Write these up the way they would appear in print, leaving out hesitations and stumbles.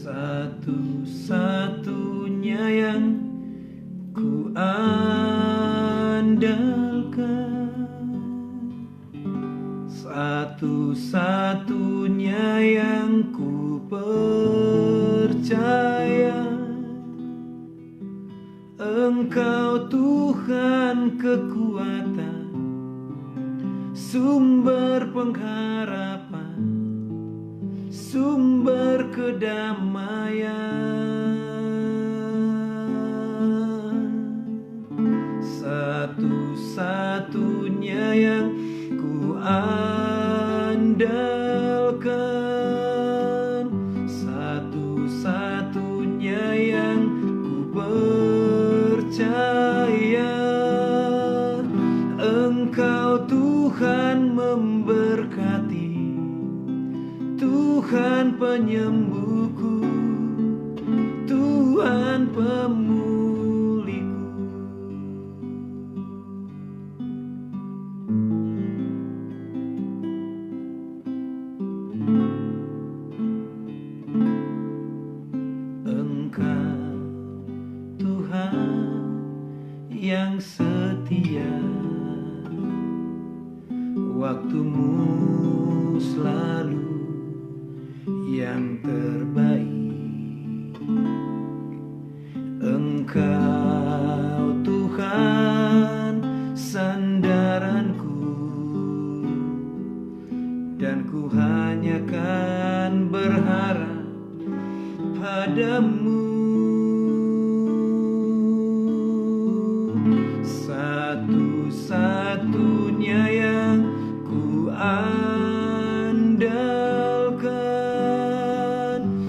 Satu-satunya yang ku andalkan, satu-satunya yang ku percaya. Engkau Tuhan kekuatan, sumber pengharapan, sumber kedamaian. Satu-satunya yang ku andalkan, satu-satunya yang ku percaya. Engkau Tuhan memberkati, Tuhan penyembuhku, Tuhan pemuliku. Engkau Tuhan yang setia, waktumu selalu yang terbaik. Engkau Tuhan sandaranku, dan ku hanya kan berharap padamu. Satu-satunya yang ku andalkan,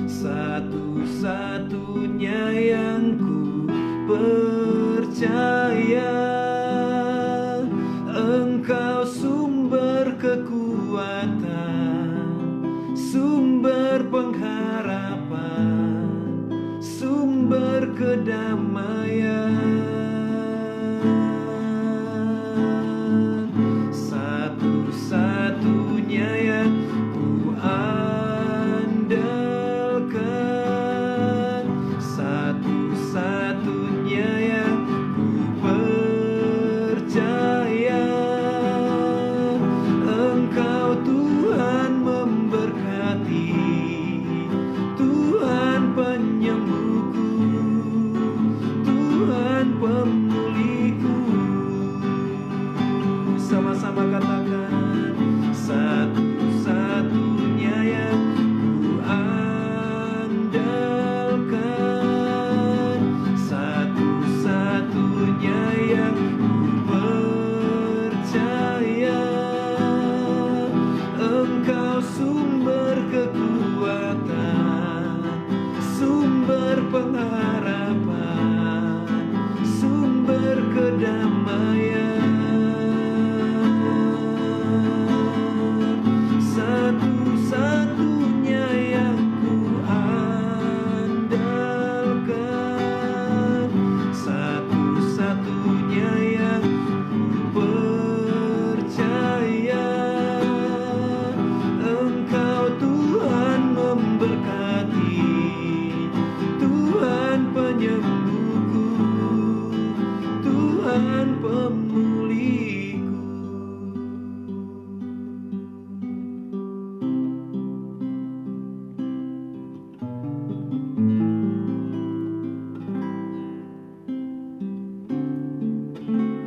satu-satunya yang ku percaya. Engkau sumber kekuatan, sumber pengharapan, sumber kedamaian. Satu-satunya yang ku andalkan, satu-satunya yang ku percaya. Engkau Tuhan memberkati, Tuhan penyembuhku, Tuhan pemuliku. Sama-sama katakan, satu-satunya yang ku andalkan, satu-satunya yang ku percaya. Engkau sumber kekuatan, sumber pengharapan, sumber kedamaian. Satu-satunya yang ku andalkan, satu-satunya yang ku percaya. Engkau Tuhan memberkati, Tuhan penyembuhku, Tuhan pemuliku.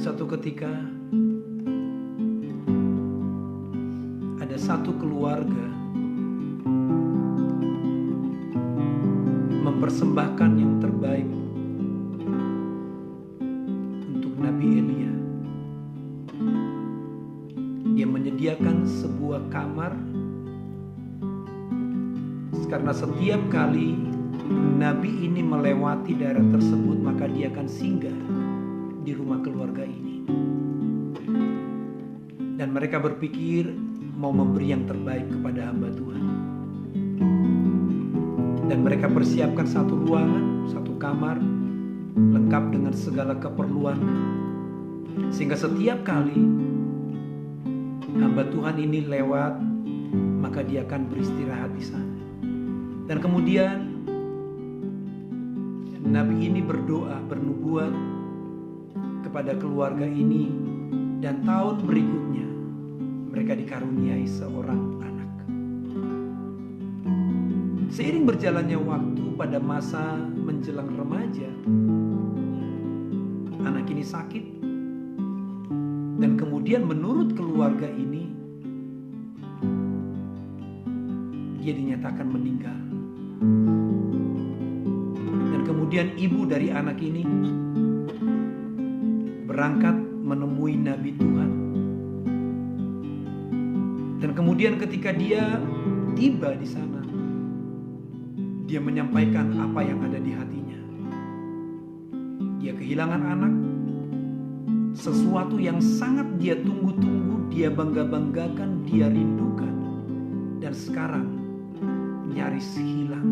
Satu ketika ada satu keluarga mempersembahkan yang terbaik untuk Nabi Elia. Dia menyediakan sebuah kamar, karena setiap kali Nabi ini melewati daerah tersebut, maka dia akan singgah di rumah keluarga ini. Dan mereka berpikir mau memberi yang terbaik kepada hamba Tuhan. Dan mereka persiapkan satu ruangan, satu kamar, lengkap dengan segala keperluan. Sehingga setiap kali hamba Tuhan ini lewat, maka dia akan beristirahat di sana. Dan kemudian nabi ini berdoa, bernubuat kepada keluarga ini, dan tahun berikutnya mereka dikaruniai seorang anak. Seiring berjalannya waktu, pada masa menjelang remaja, anak ini sakit, dan kemudian menurut keluarga ini dia dinyatakan meninggal. Dan kemudian ibu dari anak ini berangkat menemui Nabi Tuhan. Dan kemudian ketika dia tiba di sana, dia menyampaikan apa yang ada di hatinya. Dia kehilangan anak, sesuatu yang sangat dia tunggu-tunggu, dia bangga-banggakan, dia rindukan, dan sekarang nyaris hilang.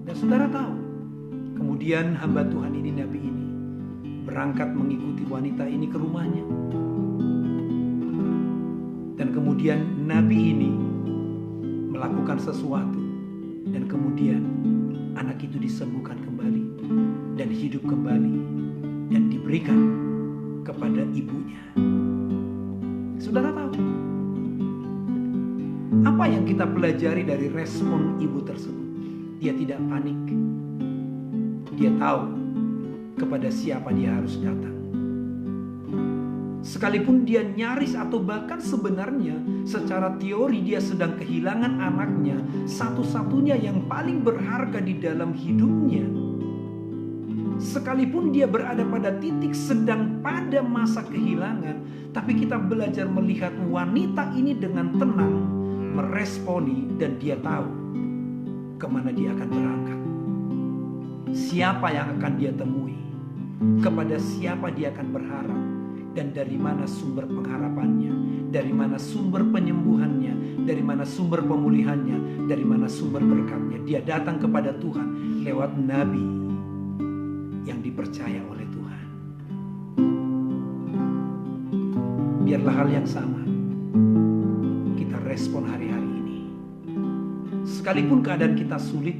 Dan saudara tahu, kemudian hamba Tuhan ini, nabi ini, berangkat mengikuti wanita ini ke rumahnya. Dan kemudian nabi ini melakukan sesuatu, dan kemudian anak itu disembuhkan kembali dan hidup kembali dan diberikan kepada ibunya. Saudara tahu apa yang kita pelajari dari respon ibu tersebut? Dia tidak panik. Dia tahu kepada siapa dia harus datang. Sekalipun dia nyaris atau bahkan sebenarnya secara teori dia sedang kehilangan anaknya, satu-satunya yang paling berharga di dalam hidupnya. Sekalipun dia berada pada titik sedang pada masa kehilangan, tapi kita belajar melihat wanita ini dengan tenang meresponi, dan dia tahu kemana dia akan berangkat, siapa yang akan dia temui, kepada siapa dia akan berharap, dan dari mana sumber pengharapannya, dari mana sumber penyembuhannya, dari mana sumber pemulihannya, dari mana sumber berkatnya. Dia datang kepada Tuhan lewat nabi yang dipercaya oleh Tuhan. Biarlah hal yang sama kita respon hari-hari ini. Sekalipun keadaan kita sulit,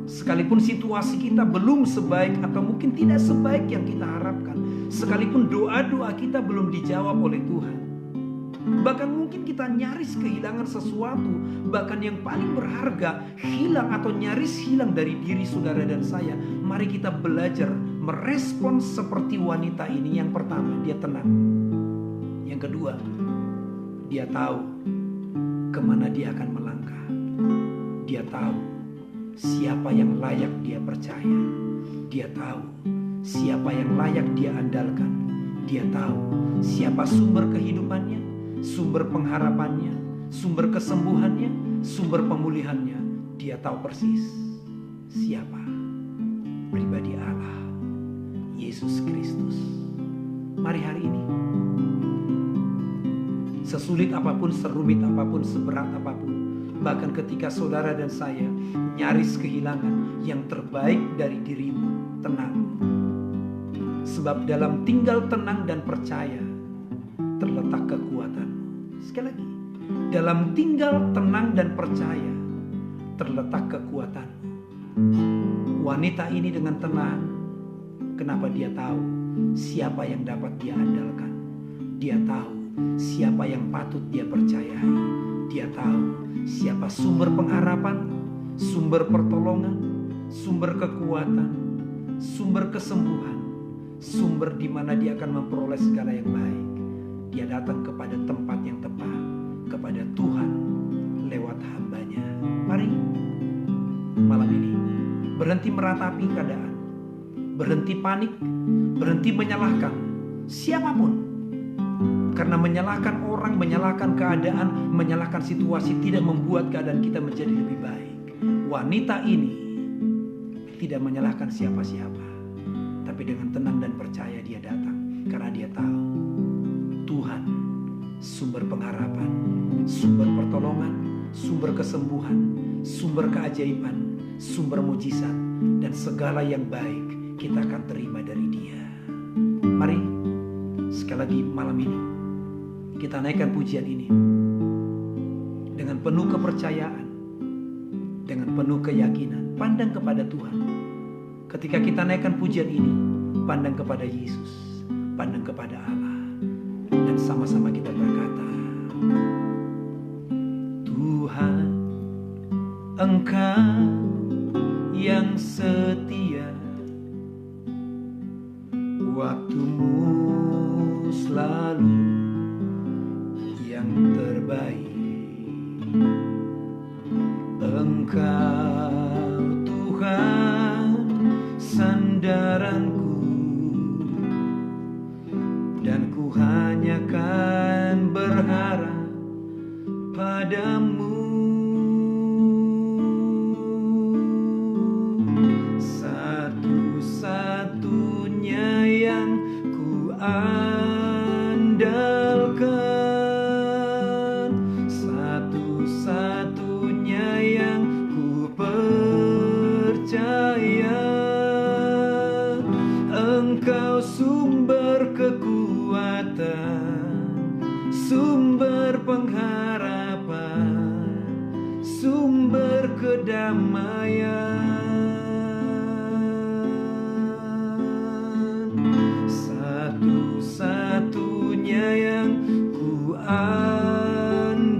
sekalipun situasi kita belum sebaik atau mungkin tidak sebaik yang kita harapkan, sekalipun doa-doa kita belum dijawab oleh Tuhan, bahkan mungkin kita nyaris kehilangan sesuatu, bahkan yang paling berharga hilang atau nyaris hilang dari diri saudara dan saya, mari kita belajar merespon seperti wanita ini. Yang pertama, dia tenang. Yang kedua, dia tahu kemana dia akan melangkah. Dia tahu siapa yang layak dia percaya. Dia tahu siapa yang layak dia andalkan. Dia tahu siapa sumber kehidupannya, sumber pengharapannya, sumber kesembuhannya, sumber pemulihannya. Dia tahu persis siapa pribadi Allah, Yesus Kristus. Mari hari ini, sesulit apapun, serumit apapun, seberat apapun, bahkan ketika saudara dan saya nyaris kehilangan yang terbaik dari dirimu, tenang. Sebab dalam tinggal tenang dan percaya terletak kekuatan. Sekali lagi, dalam tinggal tenang dan percaya terletak kekuatan. Wanita ini dengan tenang. Kenapa dia tahu siapa yang dapat dia andalkan? Dia tahu siapa yang patut dia percayai. Dia tahu siapa sumber pengharapan, sumber pertolongan, sumber kekuatan, sumber kesembuhan, sumber di mana dia akan memperoleh segala yang baik. Dia datang kepada tempat yang tepat, kepada Tuhan lewat hambanya. Mari malam ini berhenti meratapi keadaan, berhenti panik, berhenti menyalahkan siapapun. Karena menyalahkan orang, menyalahkan keadaan, menyalahkan situasi tidak membuat keadaan kita menjadi lebih baik. Wanita ini tidak menyalahkan siapa-siapa, tapi dengan tenang dan percaya dia datang. Karena dia tahu Tuhan sumber pengharapan, sumber pertolongan, sumber kesembuhan, sumber keajaiban, sumber mujizat, dan segala yang baik kita akan terima dari dia. Mari sekali lagi malam ini kita naikkan pujian ini dengan penuh kepercayaan, dengan penuh keyakinan, pandang kepada Tuhan. Ketika kita naikkan pujian ini, pandang kepada Yesus, pandang kepada Allah, dan sama-sama kita berkata, Tuhan, Engkau yang setia, waktumu selalu yang terbaik. Engkau Tuhan sandaranku, dan ku hanya kan berharap padamu. Satu-satunya yang ku andalkan, satu-satunya yang ku percaya. Engkau sumber kekuatan, sumber pengharapan, sumber kedamaian. Satu-satunya yang ku andalkan,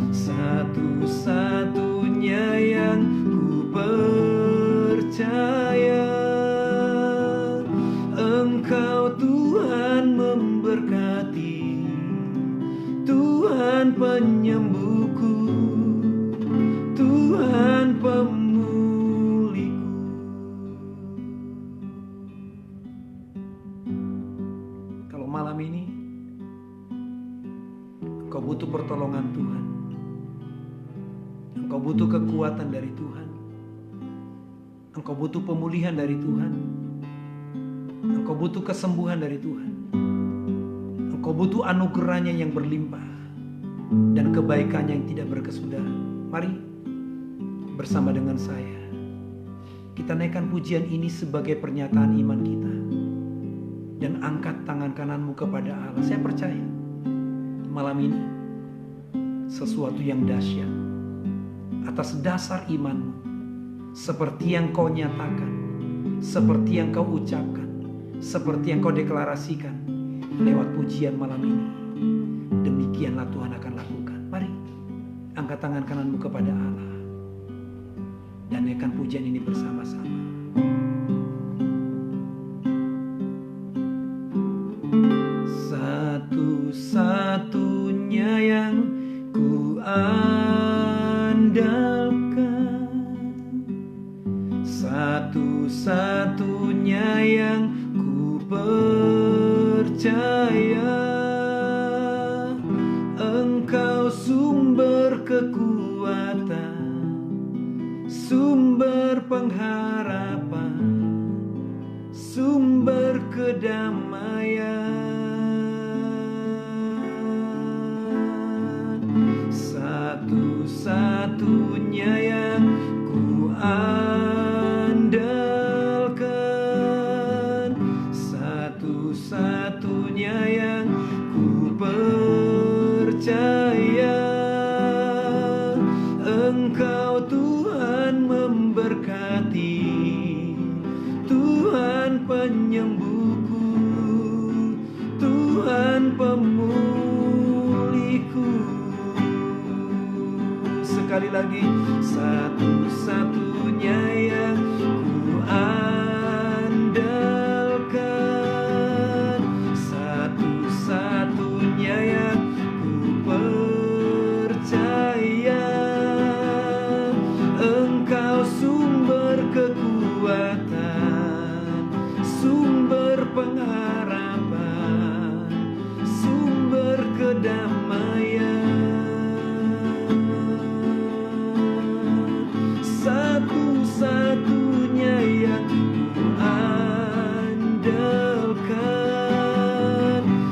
satu-satunya yang ku percaya. Engkau Tuhan memberkati, Tuhan penyembuhku, Tuhan pemuliku. Kalau malam ini engkau butuh pertolongan Tuhan, engkau butuh kekuatan dari Tuhan, engkau butuh pemulihan dari Tuhan, engkau butuh kesembuhan dari Tuhan, engkau butuh anugerahnya yang berlimpah dan kebaikannya yang tidak berkesudahan. Mari bersama dengan saya kita naikkan pujian ini sebagai pernyataan iman kita, dan angkat tangan kananmu kepada Allah. Saya percaya malam ini sesuatu yang dahsyat atas dasar imanmu, seperti yang kau nyatakan, seperti yang kau ucapkan, seperti yang kau deklarasikan lewat pujian malam ini. Demikianlah Tuhan akan lakukan. Mari angkat tangan kananmu kepada Allah dan naikkan pujian ini bersama-sama. Satu-satunya yang ku andalkan, satu-satunya yang ku percaya. Engkau sumber kekuatan, sumber pengharapan, sumber kedamaian. Satu-satunya yang ku andalkan, satu-satunya yang ku percaya. Engkau Tuhan memberkati, Tuhan penyembuhku, Tuhan pemuliku. Sekali lagi, satu-satunya yang ku andalkan, satu-satunya yang ku percaya. Engkau sumber kekuatan, sumber pengharapan, sumber kedamaian. Satu-satunya yang ku andalkan,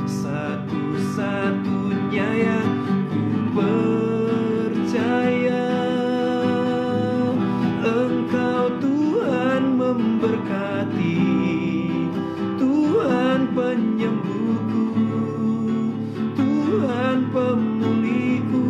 satu-satunya yang ku percaya. Engkau Tuhan memberkati, Tuhan penyembuhku, Tuhan pemuliku.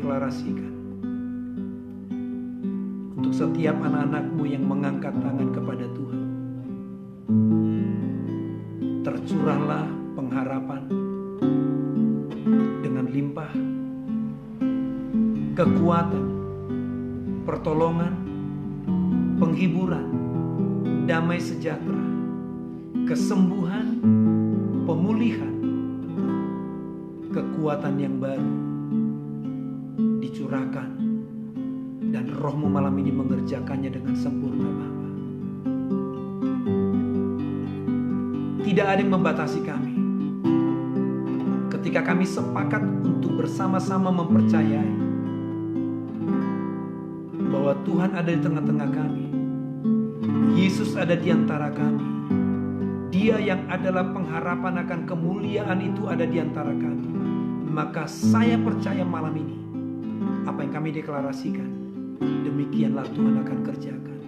deklarasikan untuk setiap anak-anak-Mu yang mengangkat tangan kepada Tuhan. Tercurahlah pengharapan dengan limpah, kekuatan, pertolongan, penghiburan, damai sejahtera, kesembuhan, pemulihan, kekuatan yang baru dicurahkan, dan Roh-Mu malam ini mengerjakannya dengan sempurna, Bapa. Tidak ada yang membatasi kami ketika kami sepakat untuk bersama-sama mempercayai bahwa Tuhan ada di tengah-tengah kami. Yesus ada di antara kami. Dia yang adalah pengharapan akan kemuliaan itu ada di antara kami. Maka saya percaya malam ini apa yang kami deklarasikan, demikianlah Tuhan akan kerjakan.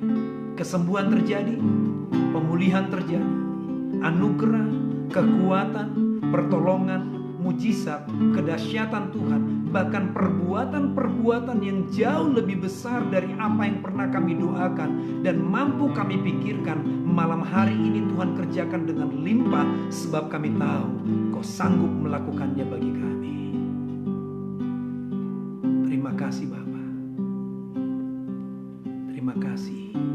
Kesembuhan terjadi, pemulihan terjadi, anugerah, kekuatan, pertolongan, mujizat, kedahsyatan Tuhan, bahkan perbuatan-perbuatan yang jauh lebih besar dari apa yang pernah kami doakan dan mampu kami pikirkan, malam hari ini Tuhan kerjakan dengan limpah, sebab kami tahu Kau sanggup melakukannya bagi kami. Terima kasih Bapa. Terima kasih.